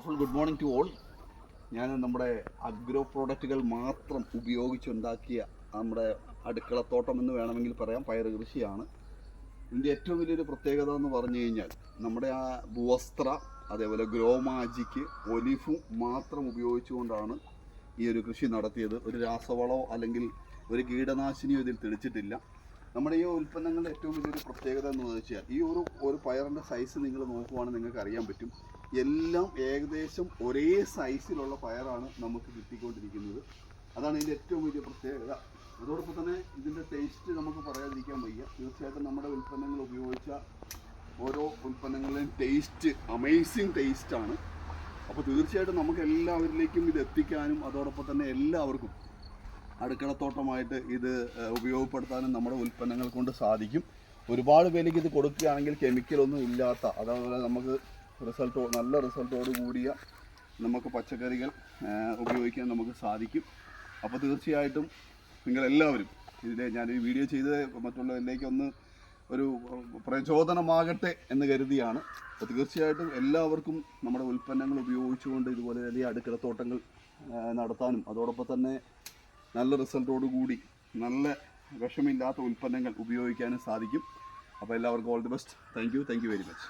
Good morning to all. ഞാൻ നമ്മുടെ agro പ്രോഡക്റ്റുകൾ മാത്രം ഉപയോഗിച്ചുണ്ടാക്കിയ നമ്മുടെ അടുക്കളത്തോട്ടം എന്ന് വേണമെങ്കിൽ പറയാം, പയർ കൃഷിയാണ്. ഇതിൻ്റെ ഏറ്റവും വലിയൊരു പ്രത്യേകത എന്ന് പറഞ്ഞു കഴിഞ്ഞാൽ നമ്മുടെ ആ ഭൂവസ്ത്ര, അതേപോലെ ഗ്രോ മാജിക്ക്, ഒലിഫും മാത്രം ഉപയോഗിച്ചുകൊണ്ടാണ് ഈ ഒരു കൃഷി നടത്തിയത്. ഒരു രാസവളമോ അല്ലെങ്കിൽ ഒരു കീടനാശിനിയോ ഇതിൽ തെളിച്ചിട്ടില്ല. നമ്മുടെ ഈ ഉൽപ്പന്നങ്ങളുടെ ഏറ്റവും വലിയൊരു പ്രത്യേകത എന്ന് വെച്ചാൽ ഈ ഒരു പയറിൻ്റെ സൈസ് നിങ്ങൾ നോക്കുവാണെങ്കിൽ നിങ്ങൾക്ക് അറിയാൻ പറ്റും. എല്ലാം ഏകദേശം ഒരേ സൈസിലുള്ള പയറാണ് നമുക്ക് കിട്ടിക്കൊണ്ടിരിക്കുന്നത്. അതാണ് ഇതിൻ്റെ ഏറ്റവും വലിയ പ്രത്യേകത. അതോടൊപ്പം തന്നെ ഇതിൻ്റെ ടേസ്റ്റ് നമുക്ക് പറയാതിരിക്കാൻ വയ്യ. തീർച്ചയായിട്ടും നമ്മുടെ ഉൽപ്പന്നങ്ങൾ ഉപയോഗിച്ച ഓരോ ഉൽപ്പന്നങ്ങളുടെയും ടേസ്റ്റ് അമേസിങ് ടേസ്റ്റാണ്. അപ്പോൾ തീർച്ചയായിട്ടും നമുക്ക് എല്ലാവരിലേക്കും ഇത് എത്തിക്കാനും അതോടൊപ്പം തന്നെ എല്ലാവർക്കും അടുക്കളത്തോട്ടമായിട്ട് ഇത് ഉപയോഗപ്പെടുത്താനും നമ്മുടെ ഉൽപ്പന്നങ്ങൾ കൊണ്ട് സാധിക്കും. ഒരുപാട് പേർക്ക് ഇത് കൊടുക്കുകയാണെങ്കിൽ കെമിക്കലൊന്നും ഇല്ലാത്ത, അതേപോലെ നമുക്ക് നല്ല റിസൾട്ടോട് കൂടിയ നമുക്ക് പച്ചക്കറികൾ ഉപയോഗിക്കാൻ നമുക്ക് സാധിക്കും. അപ്പോൾ തീർച്ചയായിട്ടും നിങ്ങളെല്ലാവരും ഞാൻ ഈ വീഡിയോ ചെയ്ത് മറ്റുള്ളവരിലേക്കൊന്ന് ഒരു പ്രചോദനമാകട്ടെ എന്ന് കരുതിയാണ്. അപ്പോൾ തീർച്ചയായിട്ടും എല്ലാവർക്കും നമ്മുടെ ഉൽപ്പന്നങ്ങൾ ഉപയോഗിച്ചുകൊണ്ട് ഇതുപോലെ വലിയ അടുക്കളത്തോട്ടങ്ങൾ നടത്താനും അതോടൊപ്പം തന്നെ നല്ല റിസൾട്ടോടു കൂടി നല്ല വിഷമില്ലാത്ത ഉൽപ്പന്നങ്ങൾ ഉപയോഗിക്കാനും സാധിക്കും. അപ്പോൾ എല്ലാവർക്കും all the best. Thank you very much.